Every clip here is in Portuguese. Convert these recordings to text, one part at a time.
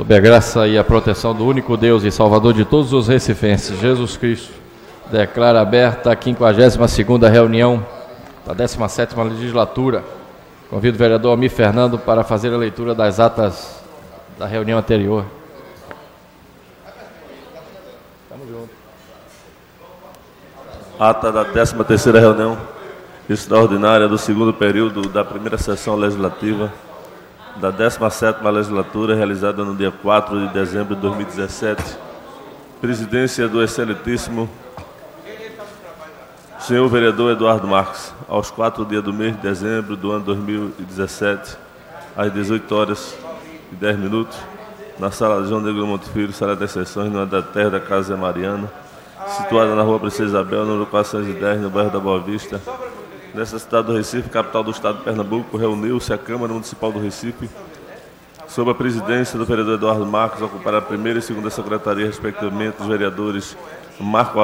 Sob a graça e a proteção do único Deus e Salvador de todos os recifenses, Jesus Cristo, declara aberta a 52ª reunião da 17ª legislatura. Convido o vereador Almir Fernando para fazer a leitura das atas da reunião anterior. Ata da 13ª reunião extraordinária do segundo período da primeira sessão legislativa da 17ª legislatura, realizada no dia 4 de dezembro de 2017. Presidência do excelentíssimo senhor vereador Eduardo Marques, aos 4 dias do mês de dezembro do ano 2017, às 18h10, na sala de João Negro Monte Filho, sala das sessões, no da terra da Casa Mariana, situada na rua Princesa Isabel, número 410, no bairro da Boa Vista, nessa cidade do Recife, capital do estado de Pernambuco, reuniu-se a Câmara Municipal do Recife, sob a presidência do vereador Eduardo Marques, ocupar a primeira e segunda secretaria, respectivamente, dos vereadores Marco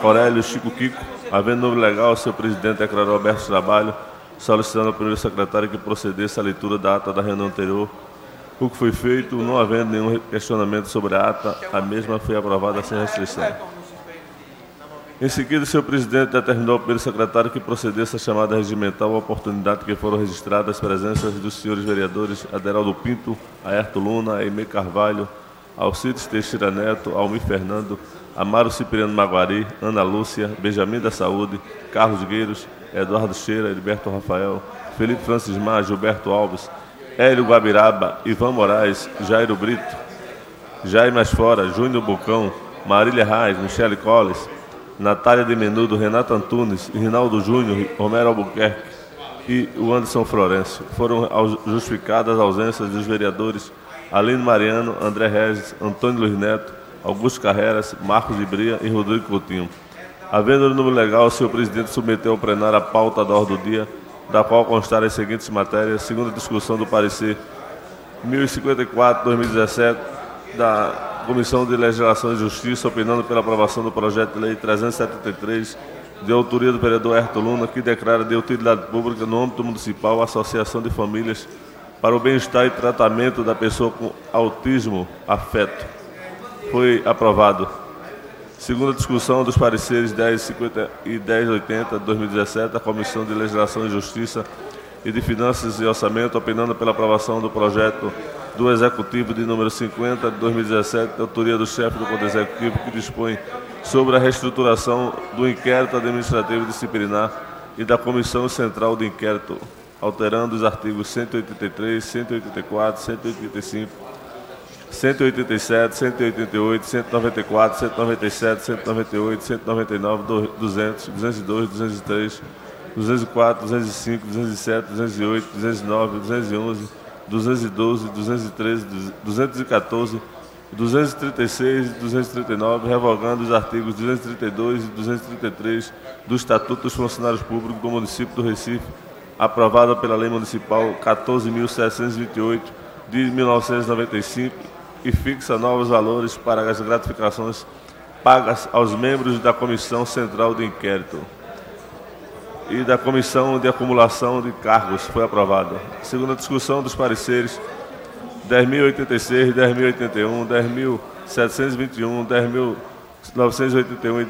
Aurélio e Chico Kiko, havendo nome legal, seu presidente declarou aberto o trabalho, solicitando ao primeiro secretário que procedesse à leitura da ata da reunião anterior, o que foi feito, não havendo nenhum questionamento sobre a ata, a mesma foi aprovada sem restrição. Em seguida, o senhor presidente determinou ao primeiro secretário que procedesse à chamada regimental, a oportunidade que foram registradas as presenças dos senhores vereadores Aderaldo Pinto, Aerto Luna, Aimee Carvalho, Alcides Teixeira Neto, Almir Fernando, Amaro Cipriano Maguari, Ana Lúcia, Benjamin da Saúde, Carlos Gueiros, Eduardo Cheira, Heriberto Rafael, Felipe Francis Mar, Gilberto Alves, Hélio Guabiraba, Ivan Moraes, Jairo Brito, Jair Masfora, Júnior Bocão, Marília Reis, Michele Colles, Natália de Menudo, Renato Antunes, Rinaldo Júnior, Romero Albuquerque e o Anderson Florencio. Foram justificadas as ausências dos vereadores Aline Mariano, André Regis, Antônio Luiz Neto, Augusto Carreras, Marcos de Bria e Rodrigo Coutinho. Havendo o número legal, o senhor presidente submeteu ao plenário a pauta da ordem do dia, da qual constarem as seguintes matérias, segundo a discussão do parecer 1054/2017 da Comissão de Legislação e Justiça, opinando pela aprovação do projeto de lei 373, de autoria do vereador Aerto Luna, que declara de utilidade pública no âmbito municipal a Associação de Famílias para o Bem-Estar e Tratamento da Pessoa com Autismo Afeto. Foi aprovado. Segundo a discussão dos pareceres 1050 e 1080 de 2017, a Comissão de Legislação e Justiça e de Finanças e Orçamento, opinando pela aprovação do projeto do Executivo de número 50 de 2017, de autoria do chefe do Poder Executivo, que dispõe sobre a reestruturação do inquérito administrativo disciplinar e da Comissão Central de Inquérito, alterando os artigos 183, 184, 185, 187, 188, 194, 197, 198, 199, 200, 202, 203, 204, 205, 207, 208, 209, 211, 212, 213, 214, 236 e 239, revogando os artigos 232 e 233 do Estatuto dos Funcionários Públicos do Município do Recife, aprovada pela Lei Municipal 14.728 de 1995, e fixa novos valores para as gratificações pagas aos membros da Comissão Central de Inquérito e da Comissão de Acumulação de Cargos. Foi aprovada. Segundo a discussão dos pareceres 10.086, 10.081, 10.721, 10.981 e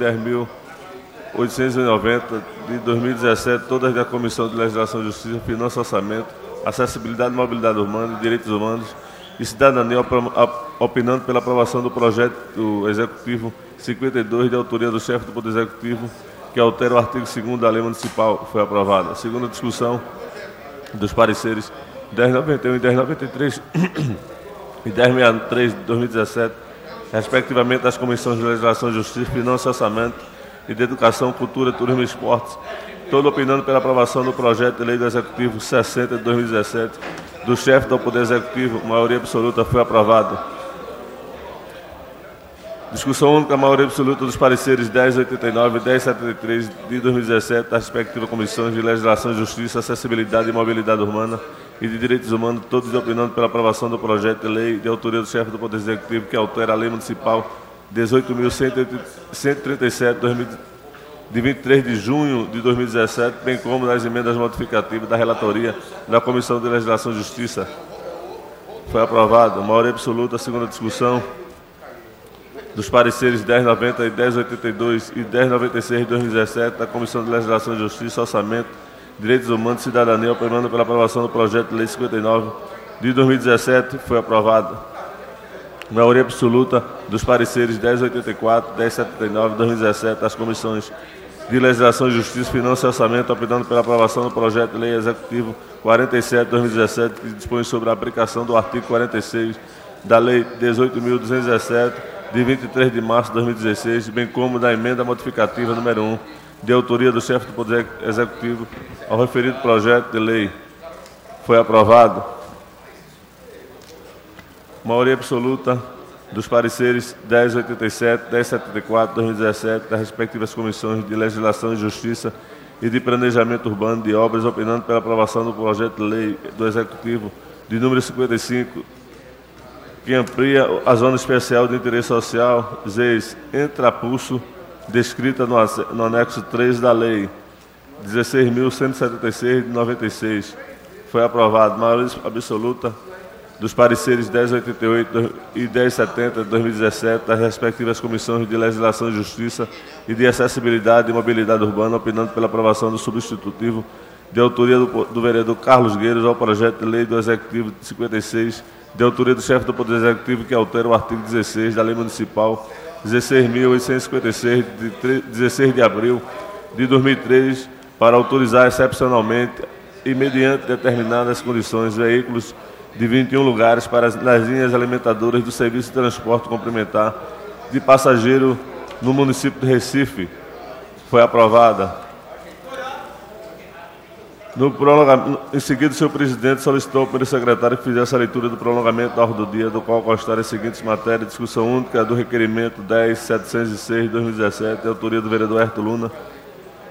10.890 de 2017, todas da Comissão de Legislação, Justiça, Finanças, Orçamento, Acessibilidade e Mobilidade Humana, Direitos Humanos e Cidadania, opinando pela aprovação do projeto do Executivo 52, de autoria do chefe do Poder Executivo, que altera o artigo 2º da Lei Municipal. Foi aprovada. Segundo a discussão dos pareceres 1091 e 1093 e 1063 de 2017, respectivamente das Comissões de Legislação, Justiça, Finanças, Orçamento e de Educação, Cultura, Turismo e Esportes, todo opinando pela aprovação do projeto de lei do Executivo 60 de 2017, do chefe do Poder Executivo, maioria absoluta, foi aprovado. Discussão única, maioria absoluta dos pareceres 1089 e 1073 de 2017, das respectivas Comissões de Legislação, Justiça, Acessibilidade e Mobilidade Humana e de Direitos Humanos, todos opinando pela aprovação do projeto de lei de autoria do chefe do Poder Executivo, que altera a Lei Municipal 18.137, de 23 de junho de 2017, bem como das emendas modificativas da relatoria da Comissão de Legislação e Justiça. Foi aprovado. Maioria absoluta, segunda discussão dos pareceres 1090 e 1082 e 1096 de 2017 da Comissão de Legislação e Justiça, Orçamento, Direitos Humanos e Cidadania, operando pela aprovação do projeto de lei 59 de 2017, foi aprovado. Maioria absoluta dos pareceres 1084, 1079 de 2017 das Comissões de Legislação e Justiça, Finanças e Orçamento, optando pela aprovação do projeto de lei executivo 47 de 2017, que dispõe sobre a aplicação do artigo 46 da Lei 18.217, de 23 de março de 2016, bem como da emenda modificativa número 1, de autoria do chefe do Poder Executivo, ao referido projeto de lei. Foi aprovado. Maioria absoluta dos pareceres 1087, 1074, 2017, das respectivas comissões de Legislação e Justiça e de Planejamento Urbano de Obras, opinando pela aprovação do projeto de lei do Executivo de número 55, que amplia a zona especial de interesse social, ZEIS, Entrapulso, descrita no anexo 3 da lei 16.176 de 96. Foi aprovado. Maioria absoluta dos pareceres 1088 e 1070 de 2017 das respectivas comissões de Legislação e Justiça e de Acessibilidade e Mobilidade Urbana, opinando pela aprovação do substitutivo de autoria do vereador Carlos Gueiros ao projeto de lei do Executivo de 56, de autoria do chefe do Poder Executivo, que altera o artigo 16 da Lei Municipal 16.856, de 16 de abril de 2003, para autorizar excepcionalmente e mediante determinadas condições veículos de 21 lugares para nas linhas alimentadoras do Serviço de Transporte Complementar de passageiro no município de Recife. Foi aprovada. Em seguida, o senhor presidente solicitou ao primeiro secretário que fizesse a leitura do prolongamento da ordem do dia, do qual constarem as seguintes matérias: discussão única do requerimento 10.706 de 2017, de autoria do vereador Herto Luna.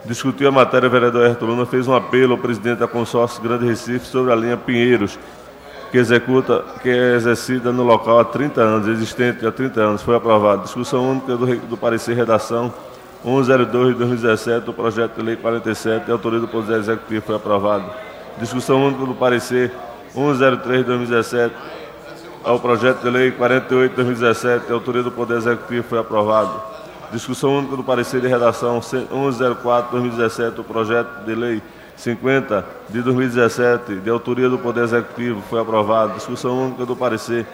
Discutiu a matéria, o vereador Herto Luna fez um apelo ao presidente da Consórcio Grande Recife sobre a linha Pinheiros, que é exercida no local há 30 anos, existente há 30 anos. Foi aprovado. Discussão única do parecer redação 102 de 2017, do projeto de lei 47, de autoria do Poder Executivo. Foi aprovado. Discussão única do parecer 103 de 2017, ao projeto de lei 48 de 2017, de autoria do Poder Executivo. Foi aprovado. Discussão única do parecer de redação 104 de 2017, do projeto de lei 50 de 2017, de autoria do Poder Executivo. Foi aprovado. Discussão única do parecer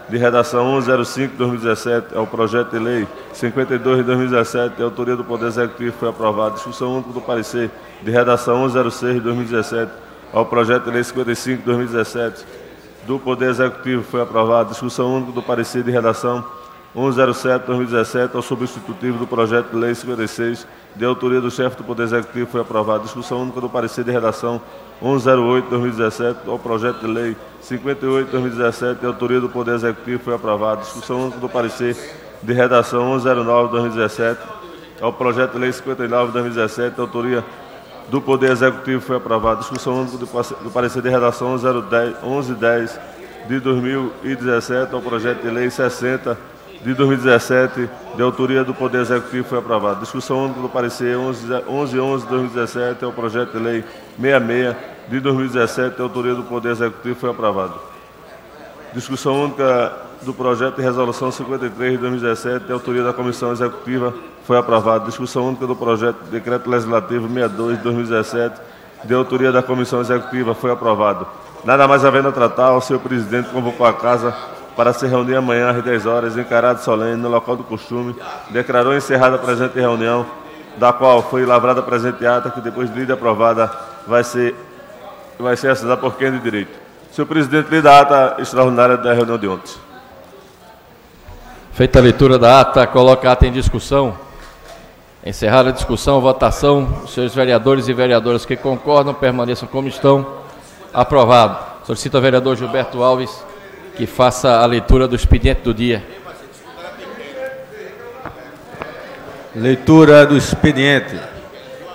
de redação 105 de 2017, ao projeto de lei 52 de 2017, de autoria do Poder Executivo. Foi aprovado. Discussão única do parecer de redação 106 de 2017, ao projeto de lei 55 de 2017, do Poder Executivo. Foi aprovado. Discussão única do parecer de redação 107 de 2017, ao substitutivo do projeto de lei 56, de autoria do chefe do Poder Executivo. Foi aprovado. Discussão única do parecer de redação 108 de 2017, ao projeto de lei 58 de 2017, de autoria do Poder Executivo. Foi aprovado. Discussão única do parecer de redação 109 de 2017, ao projeto de lei 59 de 2017, de autoria do Poder Executivo. Foi aprovado. Discussão única do parecer de redação 1110 de 2017, ao projeto de lei 60 de 2017, de autoria do Poder Executivo. Foi aprovado. Discussão única do parecer 1111 de 2017, ao projeto de lei 66 de 2017, de autoria do Poder Executivo. Foi aprovado. Discussão única do projeto de resolução 53 de 2017, de autoria da Comissão Executiva. Foi aprovado. Discussão única do projeto de decreto legislativo 62 de 2017, de autoria da Comissão Executiva. Foi aprovado. Nada mais havendo a tratar, o senhor presidente convocou a casa para se reunir amanhã às 10 horas, em caráter solene, no local do costume. Declarou encerrada a presente reunião, da qual foi lavrada a presente ata, que depois de lida aprovada vai ser assinada por quem de direito. Senhor presidente, lida a ata extraordinária da reunião de ontem. Feita a leitura da ata, coloca a ata em discussão. Encerrada a discussão, votação. Os senhores vereadores e vereadoras que concordam permaneçam como estão. Aprovado. Solicito ao vereador Gilberto Alves que faça a leitura do expediente do dia. Leitura do expediente.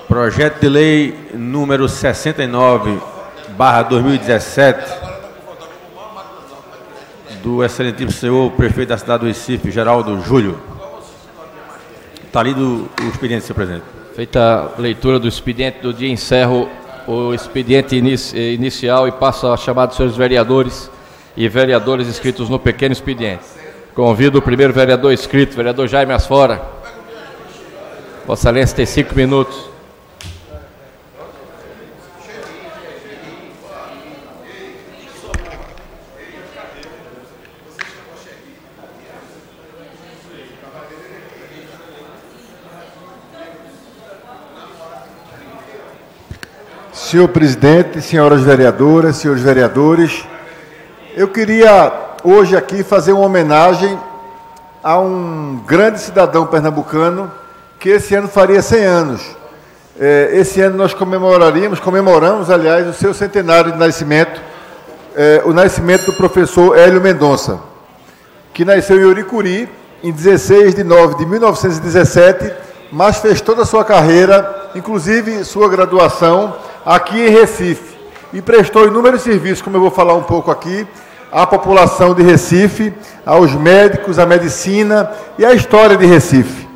Projeto de lei número 69/2017 do excelentíssimo senhor prefeito da cidade do Recife, Geraldo Júlio. Está lido o expediente, senhor presidente. Feita a leitura do expediente do dia, encerro o expediente inicial e passo a chamar dos senhores vereadores e vereadores inscritos no pequeno expediente. Convido o primeiro vereador inscrito, vereador Jaime Asfora. Vossa Excelência tem 5 minutos. Senhor presidente, senhoras vereadoras, senhores vereadores, eu queria hoje aqui fazer uma homenagem a um grande cidadão pernambucano que esse ano faria 100 anos. Esse ano nós comemoramos, aliás, o seu centenário de nascimento, o nascimento do professor Hélio Mendonça, que nasceu em Uricuri, em 16 de nove de 1917, mas fez toda a sua carreira, inclusive sua graduação, aqui em Recife, e prestou inúmeros serviços, como eu vou falar um pouco aqui, à população de Recife, aos médicos, à medicina e à história de Recife,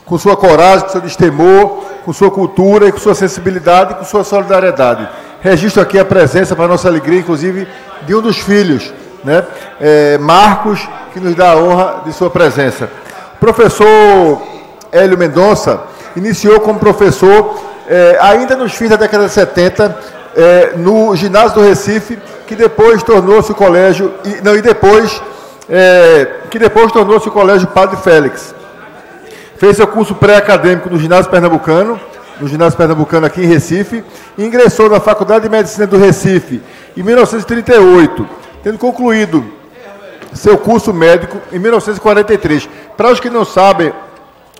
com sua coragem, com seu destemor, com sua cultura e com sua sensibilidade e com sua solidariedade. Registro aqui a presença, para nossa alegria, inclusive, de um dos filhos, né? Marcos, que nos dá a honra de sua presença. O professor Hélio Mendonça iniciou como professor ainda nos fins da década de 70, no ginásio do Recife, que depois tornou-se o colégio, que depois tornou-se o colégio Padre Félix. Fez seu curso pré-acadêmico no ginásio pernambucano aqui em Recife, e ingressou na Faculdade de Medicina do Recife em 1938, tendo concluído seu curso médico em 1943. Para os que não sabem,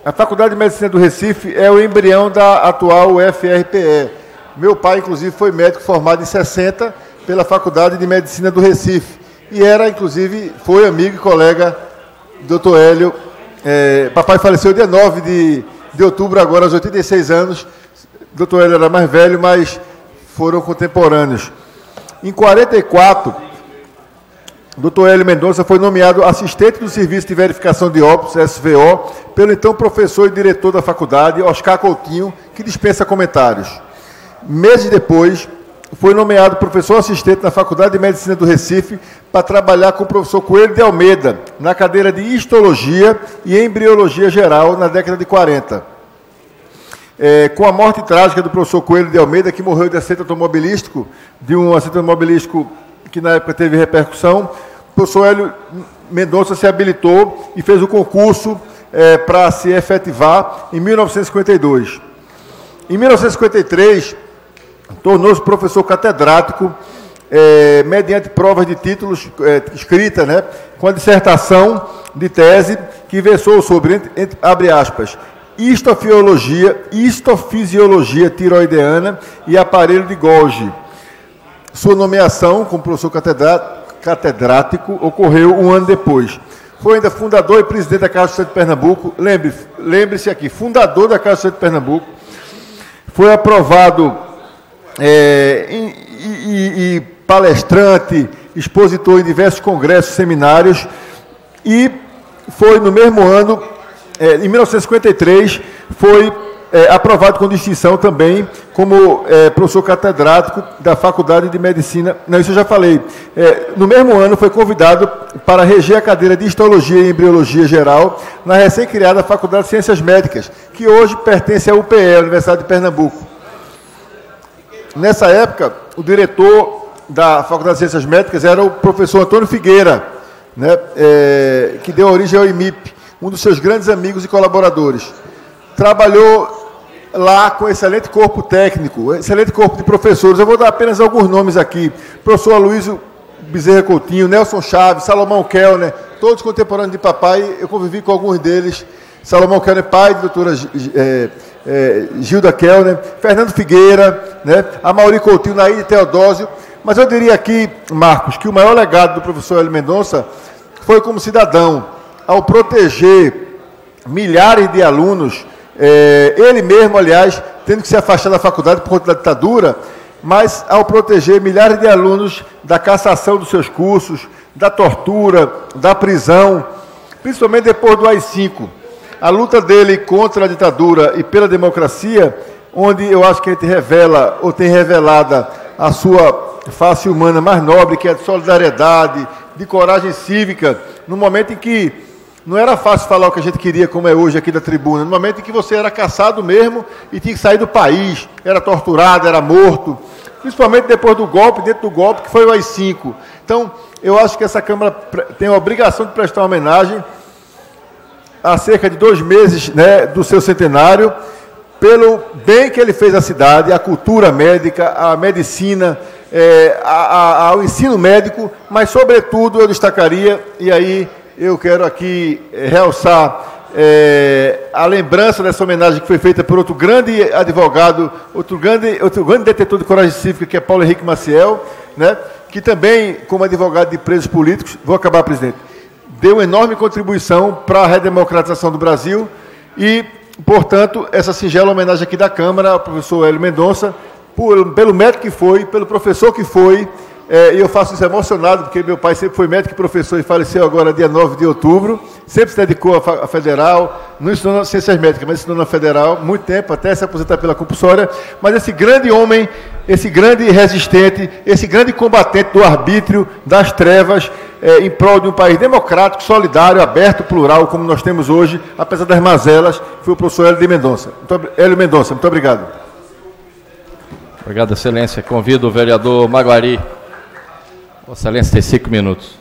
a Faculdade de Medicina do Recife é o embrião da atual UFRPE. Meu pai, inclusive, foi médico formado em 60 pela Faculdade de Medicina do Recife. E era, inclusive, foi amigo e colega do Dr. Hélio. Papai faleceu dia 9 de outubro, agora aos 86 anos. O Dr. Hélio era mais velho, mas foram contemporâneos. Em 44, o Dr. Hélio Mendonça foi nomeado assistente do Serviço de Verificação de Óbitos, SVO, pelo então professor e diretor da faculdade, Oscar Coutinho, que dispensa comentários. Meses depois, foi nomeado professor assistente na Faculdade de Medicina do Recife para trabalhar com o professor Coelho de Almeida, na cadeira de Histologia e Embriologia Geral, na década de 40. Com a morte trágica do professor Coelho de Almeida, que morreu de acidente automobilístico, que na época teve repercussão, o professor Hélio Mendonça se habilitou e fez o concurso para se efetivar em 1952. Em 1953, tornou-se professor catedrático, mediante provas de títulos escrita, né, com a dissertação de tese que versou sobre, abre aspas, histofisiologia tiroideana e aparelho de Golgi. Sua nomeação como professor catedrático ocorreu um ano depois. Foi ainda fundador e presidente da Casa de Estado de Pernambuco. Lembre-se aqui, fundador da Casa de Estado de Pernambuco. Foi aprovado e palestrante, expositor em diversos congressos, seminários, e foi no mesmo ano, em 1953, foi aprovado com distinção também como professor catedrático da Faculdade de Medicina. Não, isso eu já falei. No mesmo ano foi convidado para reger a cadeira de Histologia e Embriologia Geral na recém-criada Faculdade de Ciências Médicas, que hoje pertence à UPE, a Universidade de Pernambuco. Nessa época, o diretor da Faculdade de Ciências Médicas era o professor Antônio Figueira, né, que deu origem ao IMIP, um dos seus grandes amigos e colaboradores. Trabalhou lá com excelente corpo técnico, excelente corpo de professores. Eu vou dar apenas alguns nomes aqui. Professor Aloysio Bezerra Coutinho, Nelson Chaves, Salomão Kellner, todos contemporâneos de papai. Eu convivi com alguns deles. Salomão Kellner, pai de doutora Gilda Kellner, Fernando Figueira, né, Amaury Coutinho, Naide Teodósio. Mas eu diria aqui, Marcos, que o maior legado do professor Hélio Mendonça foi como cidadão, ao proteger milhares de alunos, ele mesmo, aliás, tendo que se afastar da faculdade por conta da ditadura, mas ao proteger milhares de alunos da cassação dos seus cursos, da tortura, da prisão, principalmente depois do AI-5. A luta dele contra a ditadura e pela democracia, onde eu acho que a gente revela, ou tem revelada, a sua face humana mais nobre, que é de solidariedade, de coragem cívica, no momento em que não era fácil falar o que a gente queria, como é hoje aqui da tribuna, no momento em que você era caçado mesmo e tinha que sair do país, era torturado, era morto, principalmente depois do golpe, dentro do golpe, que foi o AI-5. Então, eu acho que essa Câmara tem a obrigação de prestar homenagem há cerca de 2 meses, né, do seu centenário, pelo bem que ele fez à cidade, à cultura médica, à medicina, ao ensino médico, mas, sobretudo, eu destacaria, e aí eu quero aqui realçar a lembrança dessa homenagem que foi feita por outro grande advogado, outro grande detetor de coragem cívica, que é Paulo Henrique Maciel, né, que também, como advogado de presos políticos, vou acabar, presidente, deu enorme contribuição para a redemocratização do Brasil e, portanto, essa singela homenagem aqui da Câmara ao professor Hélio Mendonça, pelo médico que foi, pelo professor que foi, e eu faço isso emocionado, porque meu pai sempre foi médico e professor e faleceu agora dia 9 de outubro, sempre se dedicou à Federal, não ensinou ciências médicas, mas ensinou na Federal, muito tempo, até se aposentar pela compulsória, mas esse grande homem, esse grande resistente, esse grande combatente do arbítrio, das trevas, em prol de um país democrático, solidário, aberto, plural, como nós temos hoje, apesar das mazelas, foi o professor Hélio Mendonça. Muito obrigado. Obrigado, Excelência. Convido o vereador Maguari. Vossa Excelência tem 5 minutos.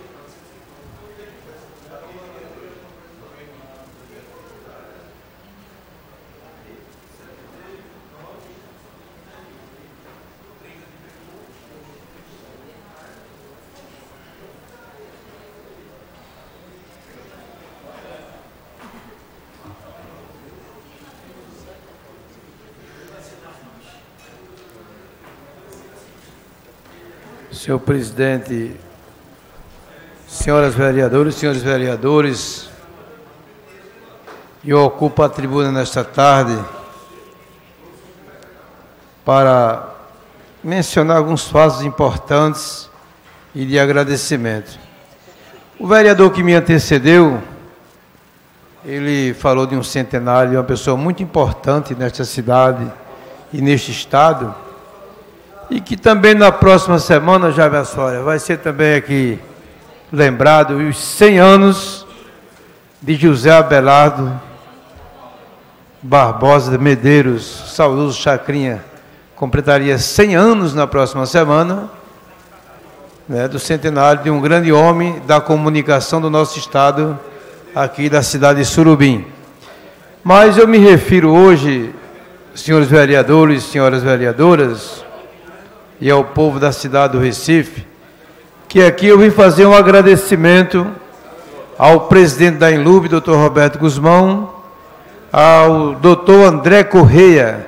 Senhor presidente, senhoras vereadoras, senhores vereadores, eu ocupo a tribuna nesta tarde para mencionar alguns fatos importantes e de agradecimento. O vereador que me antecedeu, ele falou de um centenário, de uma pessoa muito importante nesta cidade e neste estado, e que também na próxima semana, Jaime Assoria, vai ser também aqui lembrado os 100 anos de José Abelardo Barbosa de Medeiros, saudoso Chacrinha, completaria 100 anos na próxima semana, né, do centenário de um grande homem da comunicação do nosso estado, aqui da cidade de Surubim. Mas eu me refiro hoje, senhores vereadores, senhoras vereadoras, e ao povo da cidade do Recife, que aqui eu vim fazer um agradecimento ao presidente da Inlub, doutor Roberto Guzmão, ao doutor André Correia,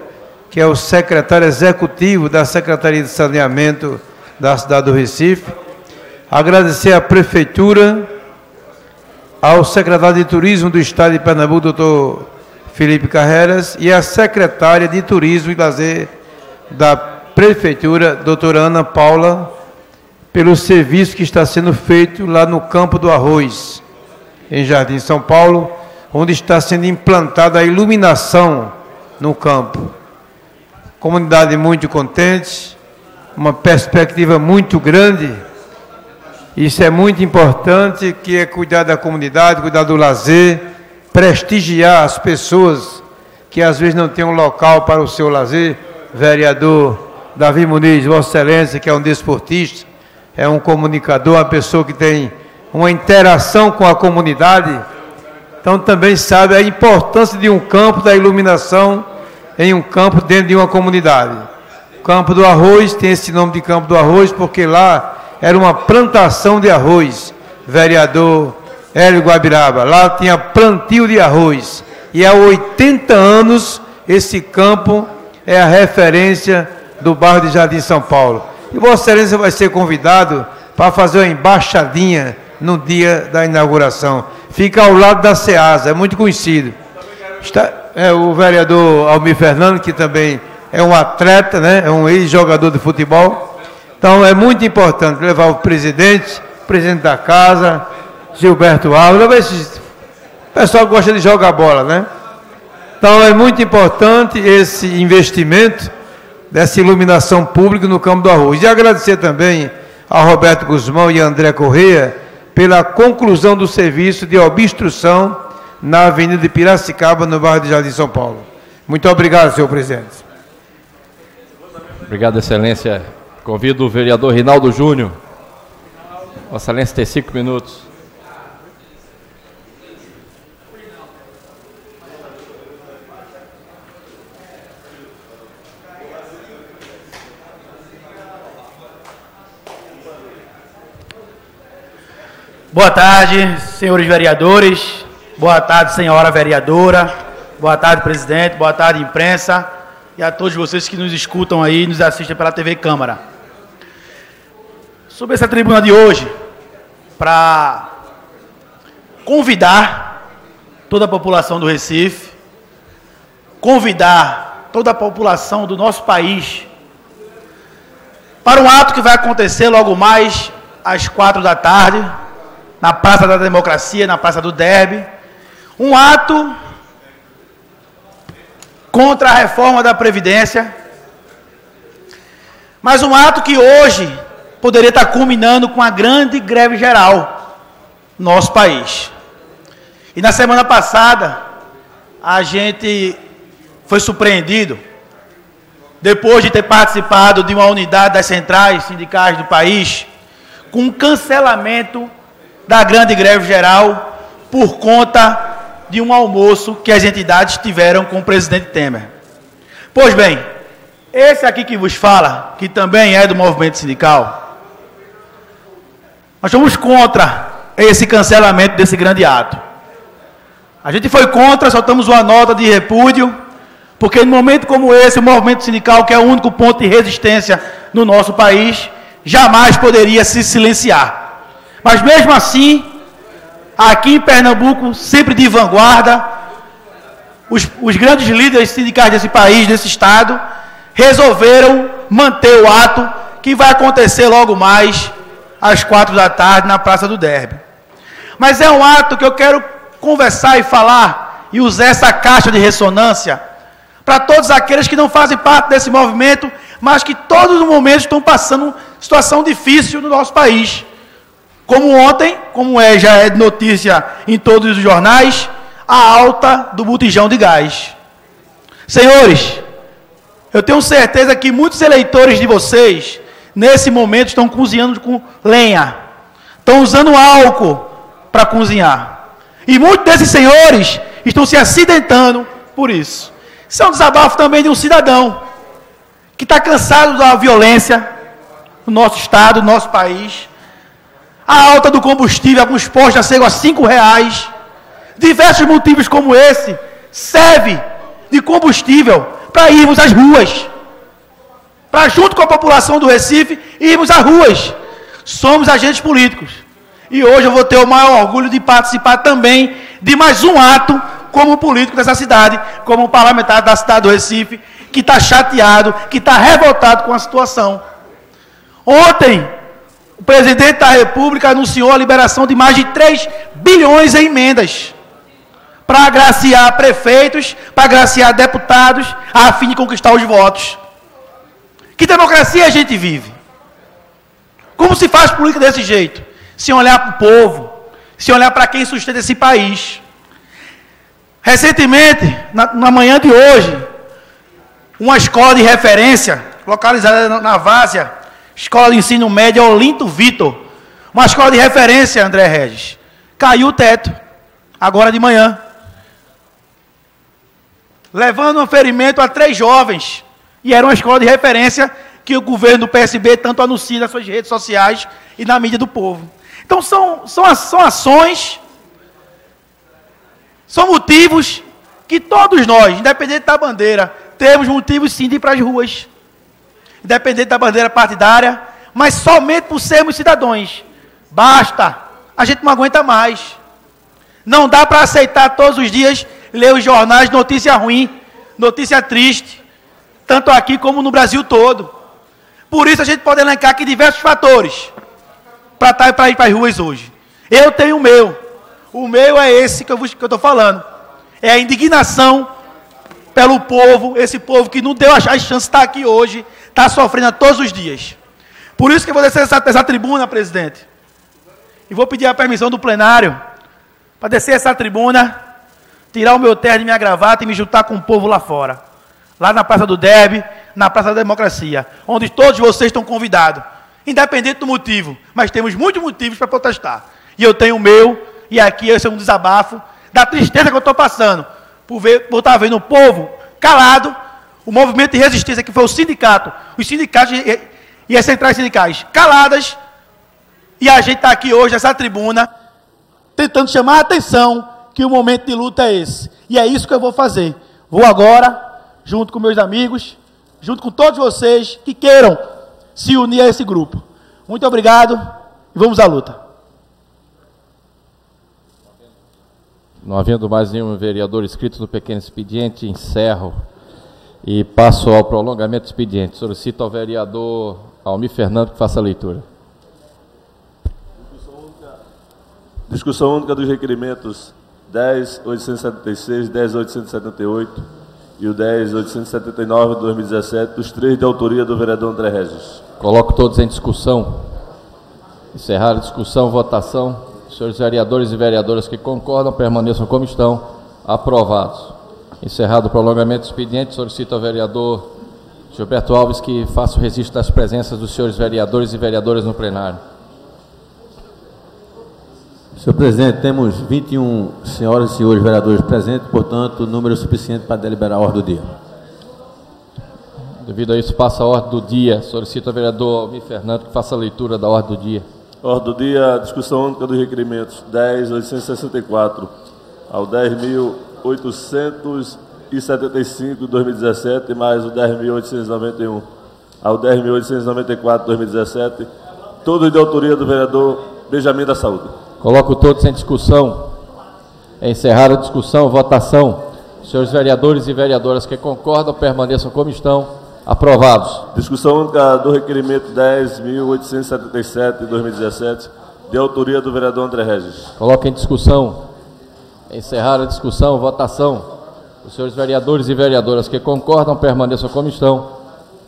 que é o secretário executivo da Secretaria de Saneamento da cidade do Recife, agradecer à Prefeitura, ao secretário de Turismo do Estado de Pernambuco, doutor Felipe Carreiras, e à secretária de Turismo e Lazer da Prefeitura, doutora Ana Paula, pelo serviço que está sendo feito lá no Campo do Arroz, em Jardim São Paulo, onde está sendo implantada a iluminação no campo. Comunidade muito contente, uma perspectiva muito grande. Isso é muito importante, que é cuidar da comunidade, cuidar do lazer, prestigiar as pessoas que às vezes não têm um local para o seu lazer. Vereador Davi Muniz, Vossa Excelência, que é um desportista, é um comunicador, uma pessoa que tem uma interação com a comunidade, então também sabe a importância de um campo, da iluminação em um campo dentro de uma comunidade. O Campo do Arroz tem esse nome de Campo do Arroz porque lá era uma plantação de arroz, vereador Hélio Guabiraba, lá tinha plantio de arroz, e há 80 anos esse campo é a referência do bairro de Jardim São Paulo. E Vossa Excelência vai ser convidado para fazer uma embaixadinha no dia da inauguração. Fica ao lado da SEASA, é muito conhecido. Está, o vereador Almir Fernando, que também é um atleta, né, é um ex-jogador de futebol. Então é muito importante levar o presidente da casa, Gilberto Alves. O pessoal gosta de jogar bola, né? Então é muito importante esse investimento dessa iluminação pública no Campo do Arroz. E agradecer também a Roberto Guzmão e a André Correia pela conclusão do serviço de obstrução na Avenida de Piracicaba, no bairro de Jardim São Paulo. Muito obrigado, senhor presidente. Obrigado, excelência. Convido o vereador Rinaldo Júnior. Vossa excelência tem 5 minutos. Boa tarde, senhores vereadores. Boa tarde, senhora vereadora. Boa tarde, presidente. Boa tarde, imprensa. E a todos vocês que nos escutam aí, nos assistem pela TV Câmara. Sobre essa tribuna de hoje, para convidar toda a população do Recife, convidar toda a população do nosso país para um ato que vai acontecer logo mais às 4 da tarde, na Praça da Democracia, na Praça do Derby, um ato contra a reforma da Previdência, mas um ato que hoje poderia estar culminando com a grande greve geral no nosso país. E na semana passada, a gente foi surpreendido, depois de ter participado de uma unidade das centrais sindicais do país, com um cancelamento da grande greve geral por conta de um almoço que as entidades tiveram com o presidente Temer. Pois bem, esse aqui que vos fala, que também é do movimento sindical, nós somos contra esse cancelamento desse grande ato. A gente foi contra, soltamos uma nota de repúdio, porque num momento como esse, o movimento sindical, que é o único ponto de resistência no nosso país, jamais poderia se silenciar. Mas mesmo assim, aqui em Pernambuco, sempre de vanguarda, os grandes líderes sindicais desse país, desse estado, resolveram manter o ato que vai acontecer logo mais às 4 da tarde na Praça do Derby. Mas é um ato que eu quero conversar e falar e usar essa caixa de ressonância para todos aqueles que não fazem parte desse movimento, mas que todos os momentos estão passando situação difícil no nosso país. Como ontem, já é de notícia em todos os jornais, a alta do botijão de gás. Senhores, eu tenho certeza que muitos eleitores de vocês, nesse momento, estão cozinhando com lenha. Estão usando álcool para cozinhar. E muitos desses senhores estão se acidentando por isso. Isso é um desabafo também de um cidadão que está cansado da violência no nosso estado, no nosso país. A alta do combustível, alguns postos já chegam a R$5. Diversos motivos como esse servem de combustível para irmos às ruas. Para, junto com a população do Recife, irmos às ruas. Somos agentes políticos. E hoje eu vou ter o maior orgulho de participar também de mais um ato como político dessa cidade, como parlamentar da cidade do Recife, que está chateado, que está revoltado com a situação. Ontem, o presidente da República anunciou a liberação de mais de 3 bilhões em emendas para agraciar prefeitos, para agraciar deputados, a fim de conquistar os votos. Que democracia a gente vive? Como se faz política desse jeito? Sem olhar para o povo, sem olhar para quem sustenta esse país. Recentemente, na manhã de hoje, uma escola de referência, localizada na Várzea, Escola de Ensino Médio Olinto Vitor, uma escola de referência, André Regis, caiu o teto, agora de manhã, levando um ferimento a 3 jovens, e era uma escola de referência que o governo do PSB tanto anuncia nas suas redes sociais e na mídia do povo. Então são ações, são motivos que todos nós, independente da bandeira, temos motivos sim de ir para as ruas. Independente da bandeira partidária, mas somente por sermos cidadãos. Basta, a gente não aguenta mais. Não dá para aceitar todos os dias, ler os jornais, notícia ruim, notícia triste, tanto aqui como no Brasil todo. Por isso a gente pode elencar aqui diversos fatores para ir para as ruas hoje. Eu tenho o meu. O meu é esse que eu estou falando. É a indignação pelo povo, esse povo que não deu a chance de estar aqui hoje, está sofrendo todos os dias. Por isso que eu vou descer essa tribuna, presidente, e vou pedir a permissão do plenário para descer essa tribuna, tirar o meu terno e minha gravata e me juntar com o povo lá fora. Lá na Praça do Derby, na Praça da Democracia, onde todos vocês estão convidados, independente do motivo, mas temos muitos motivos para protestar. E eu tenho o meu, e aqui esse é um desabafo da tristeza que eu estou passando, por estar vendo o povo calado, o movimento de resistência que foi o sindicato, os sindicatos e as centrais sindicais caladas, e a gente está aqui hoje, nessa tribuna, tentando chamar a atenção que o momento de luta é esse. E é isso que eu vou fazer. Vou agora, junto com meus amigos, junto com todos vocês que queiram se unir a esse grupo. Muito obrigado e vamos à luta. Não havendo mais nenhum vereador inscrito no pequeno expediente, encerro e passo ao prolongamento do expediente. Solicito ao vereador Almir Fernando que faça a leitura. Discussão única dos requerimentos 10.876, 10.878 e o 10.879 de 2017, os três de autoria do vereador André Regis. Coloco todos em discussão. Encerrar a discussão, votação. Senhores vereadores e vereadoras que concordam, permaneçam como estão. Aprovados. Encerrado o prolongamento do expediente, solicito ao vereador Gilberto Alves que faça o registro das presenças dos senhores vereadores e vereadoras no plenário. Senhor presidente, temos 21 senhoras e senhores vereadores presentes, portanto, número suficiente para deliberar a ordem do dia. Devido a isso, passa a ordem do dia. Solicito ao vereador Almir Fernando que faça a leitura da ordem do dia. Ordem do dia, discussão única dos requerimentos 10.864 ao 10.875 de 2017, mais o 10.891 ao 10.894 de 2017, todos de autoria do vereador Benjamin da Saúde. Coloco todos em discussão. Encerrar a discussão, votação. Senhores vereadores e vereadoras que concordam, permaneçam como estão. Aprovados. Discussão única do requerimento 10.877 de 2017, de autoria do vereador André Regis. Coloco em discussão. Encerrar a discussão, votação. Os senhores vereadores e vereadoras que concordam, permaneçam como estão.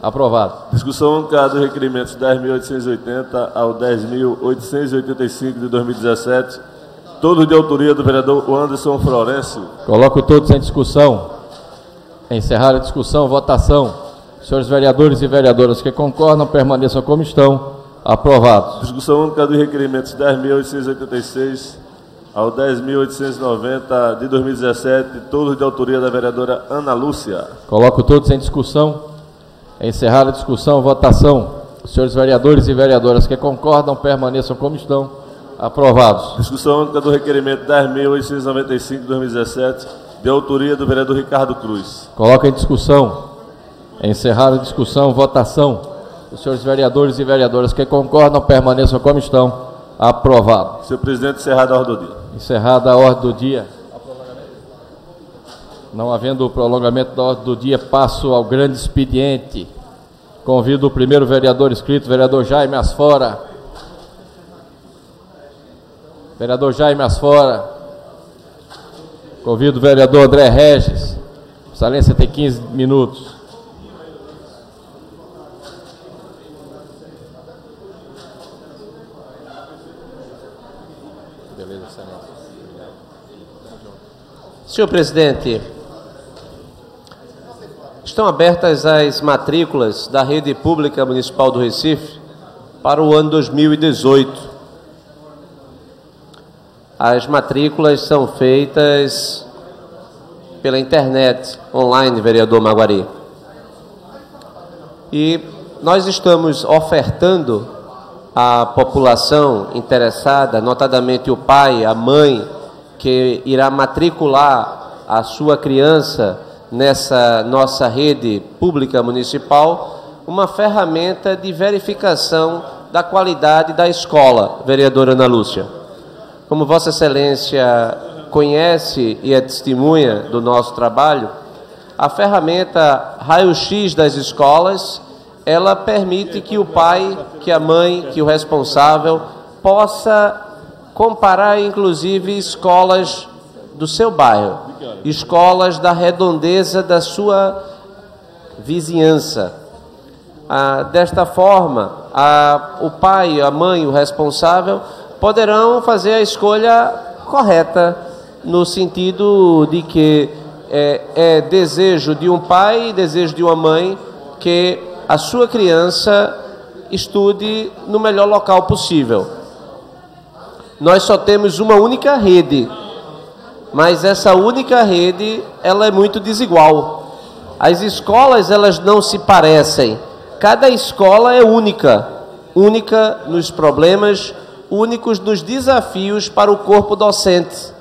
Aprovado. Discussão única dos requerimentos 10.880 ao 10.885 de 2017, todos de autoria do vereador Anderson Florencio. Coloco todos em discussão. Encerrar a discussão, votação. Senhores vereadores e vereadoras que concordam, permaneçam como estão. Aprovados. Discussão única dos requerimentos 10.886 ao 10.890 de 2017, todos de autoria da vereadora Ana Lúcia. Coloco todos em discussão. Encerrar a discussão, votação. Senhores vereadores e vereadoras que concordam, permaneçam como estão. Aprovados. Discussão única do requerimento 10.895 de 2017, de autoria do vereador Ricardo Cruz. Coloco em discussão. Encerrar a discussão, votação. Os senhores vereadores e vereadoras que concordam, permaneçam como estão. Aprovado. Senhor presidente, encerrada a ordem do dia. Encerrada a ordem do dia. Não havendo o prolongamento da ordem do dia, passo ao grande expediente. Convido o primeiro vereador inscrito, vereador Jaime Asfora. Vereador Jaime Asfora. Convido o vereador André Regis. Excelência tem 15 minutos. Beleza, excelência. Senhor presidente, estão abertas as matrículas da Rede Pública Municipal do Recife para o ano 2018. As matrículas são feitas pela internet, online, vereador Maguari. E nós estamos ofertando à população interessada, notadamente o pai, a mãe, que irá matricular a sua criança nessa nossa rede pública municipal, uma ferramenta de verificação da qualidade da escola, vereadora Ana Lúcia. Como Vossa Excelência conhece e é testemunha do nosso trabalho, a ferramenta raio-x das escolas, ela permite que o pai, que a mãe, que o responsável possa comparar, inclusive, escolas do seu bairro, escolas da redondeza da sua vizinhança. Desta forma, o pai, a mãe, o responsável, poderão fazer a escolha correta, no sentido de que é desejo de um pai e desejo de uma mãe que a sua criança estude no melhor local possível. Nós só temos uma única rede, mas essa única rede, ela é muito desigual. As escolas, elas não se parecem. Cada escola é única, única nos problemas, únicos nos desafios para o corpo docente,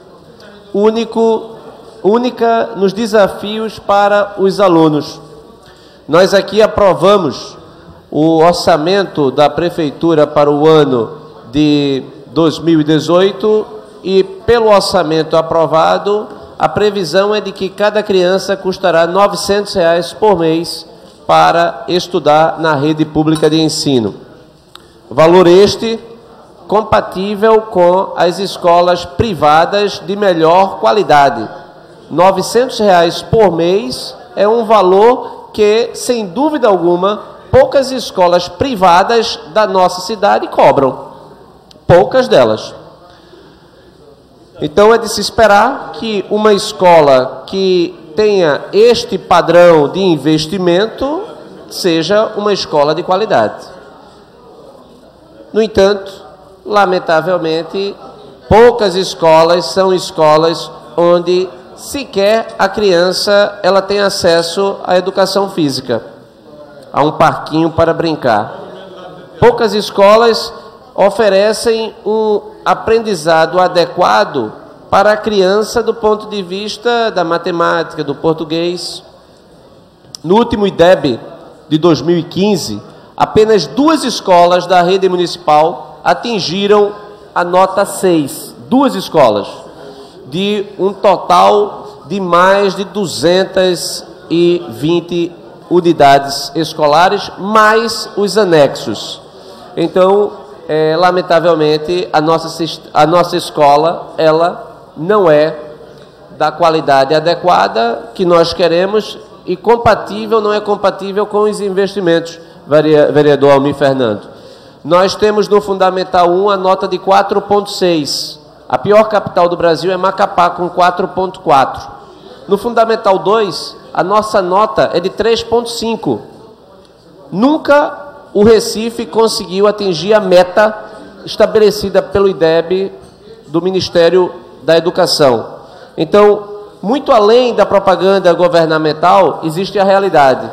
única nos desafios para os alunos. Nós aqui aprovamos o orçamento da Prefeitura para o ano de 2018 e, pelo orçamento aprovado, a previsão é de que cada criança custará R$ 900 por mês para estudar na rede pública de ensino. Valor este compatível com as escolas privadas de melhor qualidade. R$ 900 por mês é um valor que, sem dúvida alguma, poucas escolas privadas da nossa cidade cobram. Poucas delas. Então é de se esperar que uma escola que tenha este padrão de investimento seja uma escola de qualidade. No entanto, lamentavelmente, poucas escolas são escolas onde sequer a criança ela tem acesso à educação física, a um parquinho para brincar. Poucas escolas oferecem um aprendizado adequado para a criança do ponto de vista da matemática, do português. No último IDEB de 2015, apenas 2 escolas da rede municipal atingiram a nota 6. 2 escolas, de um total de mais de 220 unidades escolares, mais os anexos. Então, lamentavelmente, a nossa escola, ela não é da qualidade adequada que nós queremos e compatível, não é compatível com os investimentos, vereador Almir Fernando. Nós temos no Fundamental 1 a nota de 4,6. A pior capital do Brasil é Macapá, com 4,4. No Fundamental 2, a nossa nota é de 3,5. Nunca o Recife conseguiu atingir a meta estabelecida pelo IDEB do Ministério da Educação. Então, muito além da propaganda governamental, existe a realidade.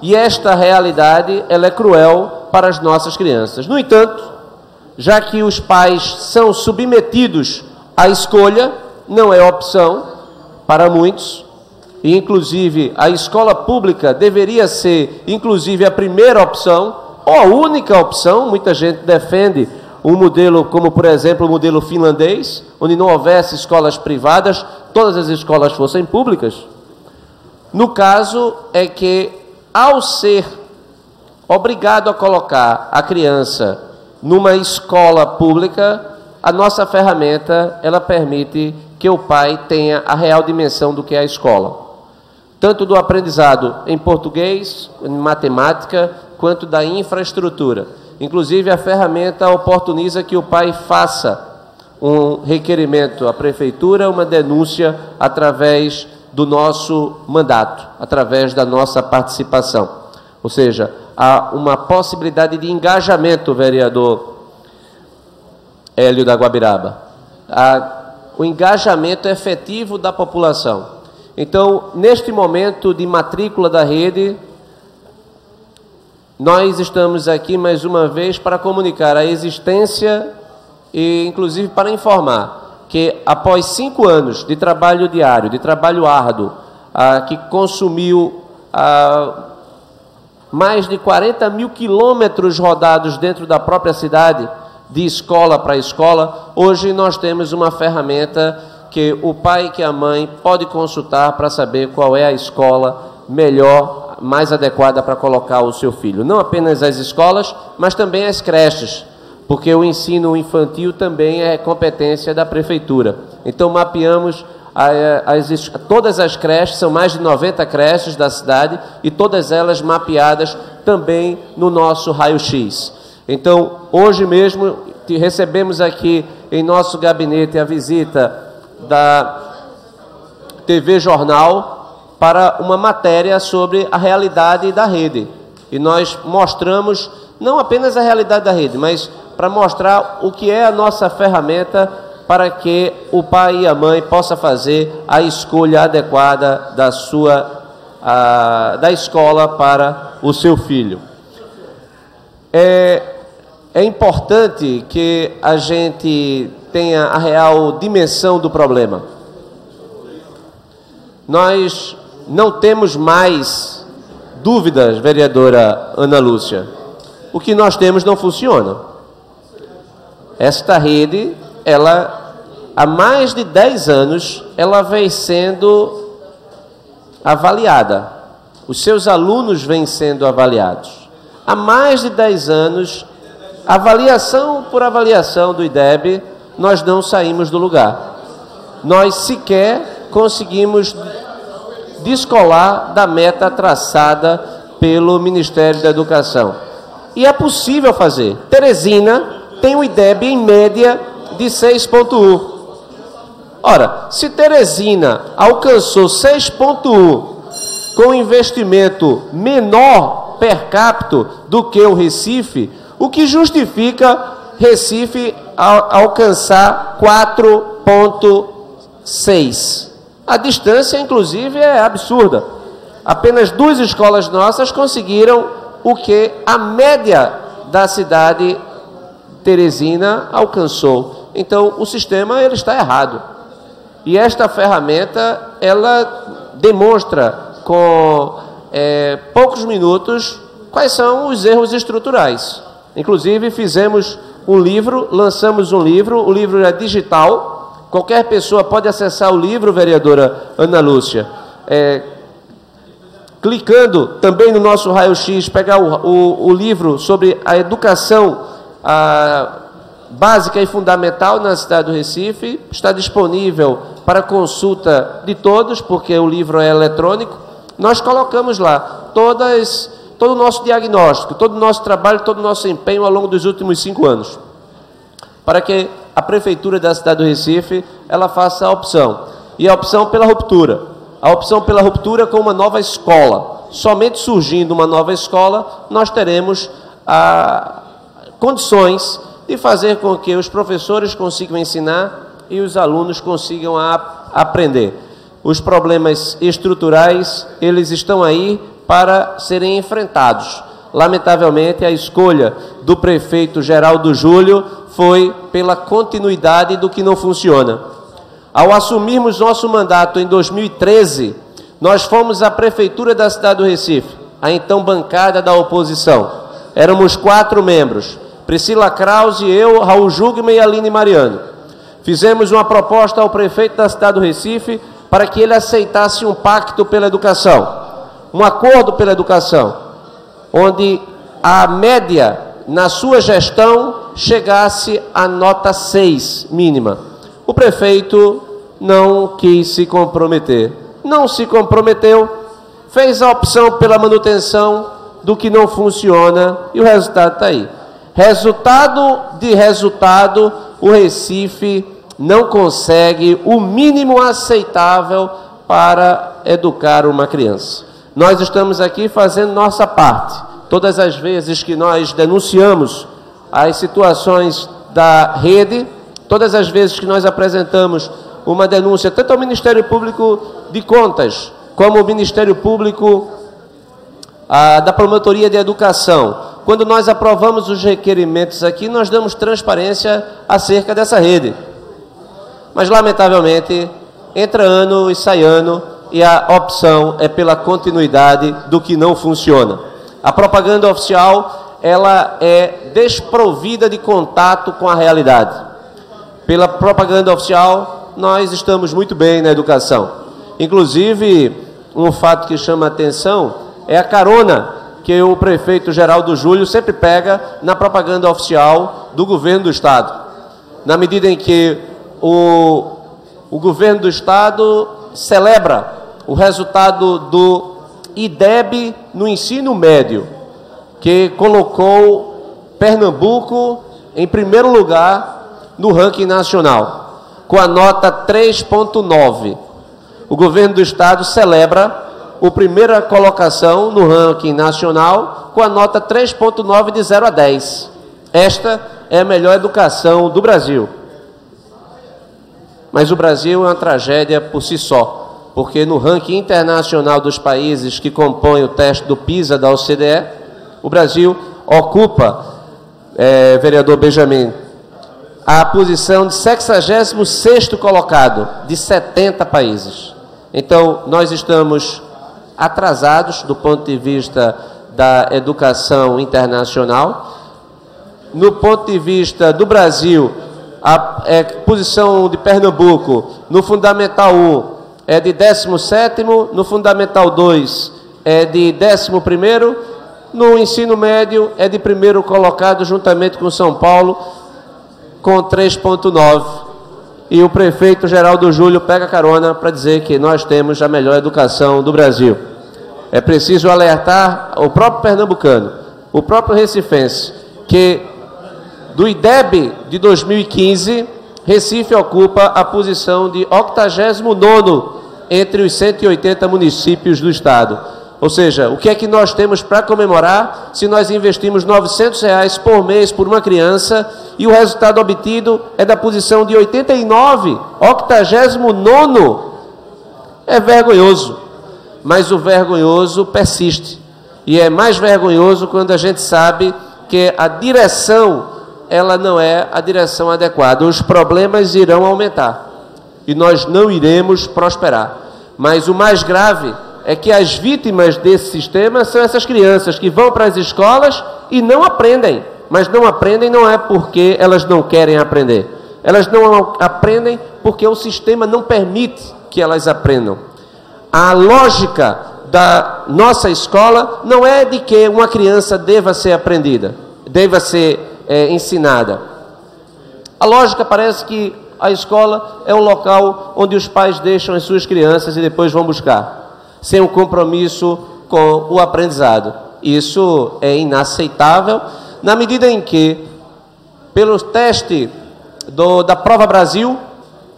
E esta realidade, ela é cruel para as nossas crianças. No entanto, já que os pais são submetidos à escolha, não é opção para muitos, e inclusive a escola pública deveria ser inclusive a primeira opção, ou a única opção. Muita gente defende um modelo como, por exemplo, o modelo finlandês, onde não houvesse escolas privadas, todas as escolas fossem públicas. No caso é que, ao ser obrigado a colocar a criança numa escola pública, a nossa ferramenta, ela permite que o pai tenha a real dimensão do que é a escola. Tanto do aprendizado em português, em matemática, quanto da infraestrutura. Inclusive, a ferramenta oportuniza que o pai faça um requerimento à prefeitura, uma denúncia através do nosso mandato, através da nossa participação. Ou seja, há uma possibilidade de engajamento, vereador Hélio da Guabiraba. O engajamento efetivo da população. Então, neste momento de matrícula da rede, nós estamos aqui mais uma vez para comunicar a existência e, inclusive, para informar que, após 5 anos de trabalho diário, de trabalho árduo, que consumiu mais de 40 mil quilômetros rodados dentro da própria cidade, de escola para escola, hoje nós temos uma ferramenta que o pai e que a mãe pode consultar para saber qual é a escola melhor, mais adequada para colocar o seu filho. Não apenas as escolas, mas também as creches, porque o ensino infantil também é competência da prefeitura. Então mapeamos todas as creches, são mais de 90 creches da cidade, e todas elas mapeadas também no nosso raio-x. Então, hoje mesmo, recebemos aqui em nosso gabinete a visita da TV Jornal para uma matéria sobre a realidade da rede. E nós mostramos não apenas a realidade da rede, mas para mostrar o que é a nossa ferramenta para que o pai e a mãe possam fazer a escolha adequada da escola para o seu filho. É importante que a gente tenha a real dimensão do problema. Nós não temos mais dúvidas, vereadora Ana Lúcia. O que nós temos não funciona. Esta rede, ela, há mais de 10 anos, ela vem sendo avaliada. Os seus alunos vêm sendo avaliados. Há mais de 10 anos, avaliação por avaliação do IDEB, nós não saímos do lugar. Nós sequer conseguimos descolar da meta traçada pelo Ministério da Educação. E é possível fazer. Teresina tem um IDEB em média de 6,1. Ora, se Teresina alcançou 6,1 com investimento menor per capita do que o Recife, o que justifica Recife alcançar 4,6. A distância, inclusive, é absurda. Apenas 2 escolas nossas conseguiram o que a média da cidade Teresina alcançou. Então, o sistema ele está errado. E esta ferramenta, ela demonstra com poucos minutos quais são os erros estruturais. Inclusive, fizemos um livro, lançamos um livro, o livro é digital. Qualquer pessoa pode acessar o livro, vereadora Ana Lúcia, clicando também no nosso raio-x, pegar o livro sobre a educação básica e fundamental na cidade do Recife. Está disponível para consulta de todos, porque o livro é eletrônico. Nós colocamos lá todo o nosso diagnóstico, todo o nosso trabalho, todo o nosso empenho ao longo dos últimos 5 anos, para que a Prefeitura da cidade do Recife, ela faça a opção. E a opção pela ruptura. A opção pela ruptura com uma nova escola. Somente surgindo uma nova escola, nós teremos condições de fazer com que os professores consigam ensinar e os alunos consigam aprender. Os problemas estruturais, eles estão aí para serem enfrentados. Lamentavelmente, a escolha do prefeito Geraldo Júlio foi pela continuidade do que não funciona. Ao assumirmos nosso mandato em 2013, nós fomos à prefeitura da cidade do Recife, a então bancada da oposição. Éramos 4 membros, Priscila Krause, eu, Raul Jugman e Aline Mariano. Fizemos uma proposta ao prefeito da cidade do Recife para que ele aceitasse um pacto pela educação, um acordo pela educação, onde a média na sua gestão chegasse à nota 6 mínima. O prefeito não quis se comprometer. Não se comprometeu, fez a opção pela manutenção do que não funciona e o resultado está aí. Resultado, o Recife não consegue o mínimo aceitável para educar uma criança. Nós estamos aqui fazendo nossa parte. Todas as vezes que nós denunciamos as situações da rede, todas as vezes que nós apresentamos uma denúncia, tanto ao Ministério Público de Contas, como ao Ministério Público da Promotoria de Educação, quando nós aprovamos os requerimentos aqui, nós damos transparência acerca dessa rede. Mas, lamentavelmente, entra ano e sai ano, e a opção é pela continuidade do que não funciona. A propaganda oficial, ela é desprovida de contato com a realidade. Pela propaganda oficial, nós estamos muito bem na educação. Inclusive, um fato que chama a atenção é a carona que o prefeito Geraldo Júlio sempre pega na propaganda oficial do governo do Estado. Na medida em que o governo do Estado celebra o resultado do IDEB no ensino médio, que colocou Pernambuco em primeiro lugar no ranking nacional, com a nota 3.9. O governo do estado celebra a primeira colocação no ranking nacional com a nota 3.9 de 0 a 10. Esta é a melhor educação do Brasil. Mas o Brasil é uma tragédia por si só, porque no ranking internacional dos países que compõem o teste do PISA da OCDE, o Brasil ocupa, vereador Benjamin, a posição de 66º colocado de 70 países. Então, nós estamos atrasados do ponto de vista da educação internacional. No ponto de vista do Brasil, a posição de Pernambuco no Fundamental 1 é de 17º, no Fundamental 2 é de 11º, no ensino médio é de primeiro colocado juntamente com São Paulo, com 3.9. E o prefeito Geraldo Júlio pega carona para dizer que nós temos a melhor educação do Brasil. É preciso alertar o próprio pernambucano, o próprio recifense, que do IDEB de 2015, Recife ocupa a posição de 89º entre os 180 municípios do estado. Ou seja, o que é que nós temos para comemorar se nós investimos R$900 por mês por uma criança e o resultado obtido é da posição de 89, 89º? É vergonhoso, mas o vergonhoso persiste. E é mais vergonhoso quando a gente sabe que a direção, ela não é a direção adequada. Os problemas irão aumentar e nós não iremos prosperar. Mas o mais grave é que as vítimas desse sistema são essas crianças que vão para as escolas e não aprendem. Mas não aprendem não é porque elas não querem aprender. Elas não aprendem porque o sistema não permite que elas aprendam. A lógica da nossa escola não é de que uma criança deva ser aprendida, deva ser ensinada. A lógica parece que a escola é um local onde os pais deixam as suas crianças e depois vão buscar, sem um compromisso com o aprendizado. Isso é inaceitável, na medida em que, pelo teste da Prova Brasil,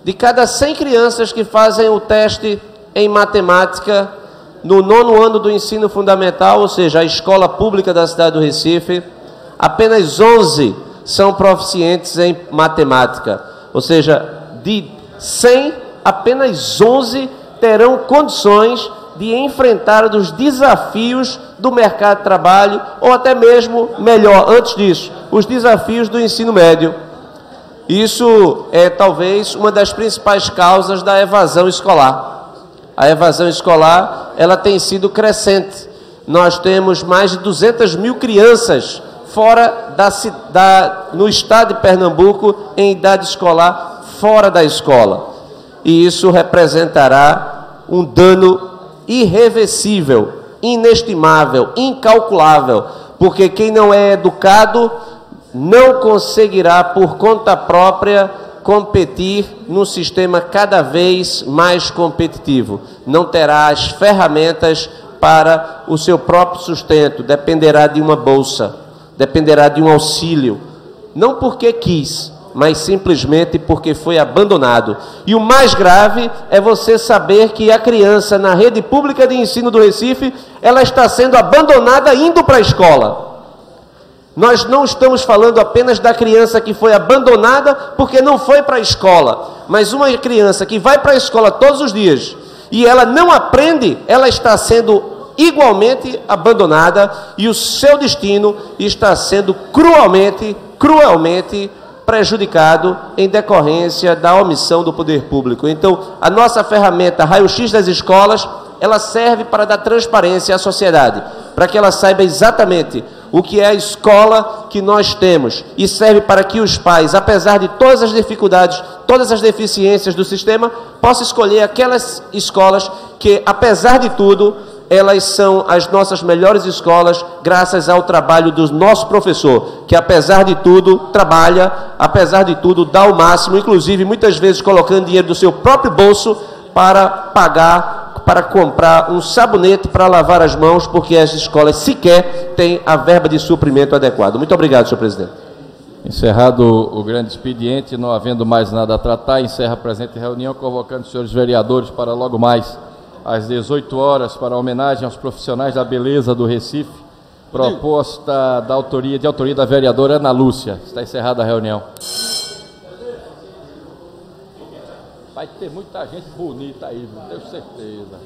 de cada 100 crianças que fazem o teste em matemática no 9º ano do ensino fundamental, ou seja, a escola pública da cidade do Recife, apenas 11 são proficientes em matemática. Ou seja, de 100, apenas 11 terão condições de enfrentar os desafios do mercado de trabalho, ou até mesmo, melhor, antes disso, os desafios do ensino médio. Isso é talvez uma das principais causas da evasão escolar. A evasão escolar, ela tem sido crescente. Nós temos mais de 200 mil crianças fora no estado de Pernambuco em idade escolar, fora da escola. E isso representará um dano irreversível, inestimável, incalculável, porque quem não é educado não conseguirá por conta própria competir num sistema cada vez mais competitivo. Não terá as ferramentas para o seu próprio sustento, dependerá de uma bolsa, dependerá de um auxílio, não porque quis, mas simplesmente porque foi abandonado. E o mais grave é você saber que a criança na rede pública de ensino do Recife, ela está sendo abandonada indo para a escola. Nós não estamos falando apenas da criança que foi abandonada porque não foi para a escola, mas uma criança que vai para a escola todos os dias e ela não aprende, ela está sendo igualmente abandonada e o seu destino está sendo cruelmente prejudicado em decorrência da omissão do poder público. Então, a nossa ferramenta raio-x das escolas, ela serve para dar transparência à sociedade, para que ela saiba exatamente o que é a escola que nós temos, e serve para que os pais, apesar de todas as dificuldades, todas as deficiências do sistema, possam escolher aquelas escolas que, apesar de tudo, elas são as nossas melhores escolas, graças ao trabalho do nosso professor, que apesar de tudo trabalha, apesar de tudo dá o máximo, inclusive muitas vezes colocando dinheiro do seu próprio bolso para pagar, para comprar um sabonete para lavar as mãos, porque as escolas sequer têm a verba de suprimento adequado. Muito obrigado, senhor presidente. Encerrado o grande expediente, não havendo mais nada a tratar, encerra a presente reunião, convocando os senhores vereadores para logo mais às 18 horas para a homenagem aos profissionais da beleza do Recife, proposta de autoria da vereadora Ana Lúcia. Está encerrada a reunião. Vai ter muita gente bonita aí, tenho certeza.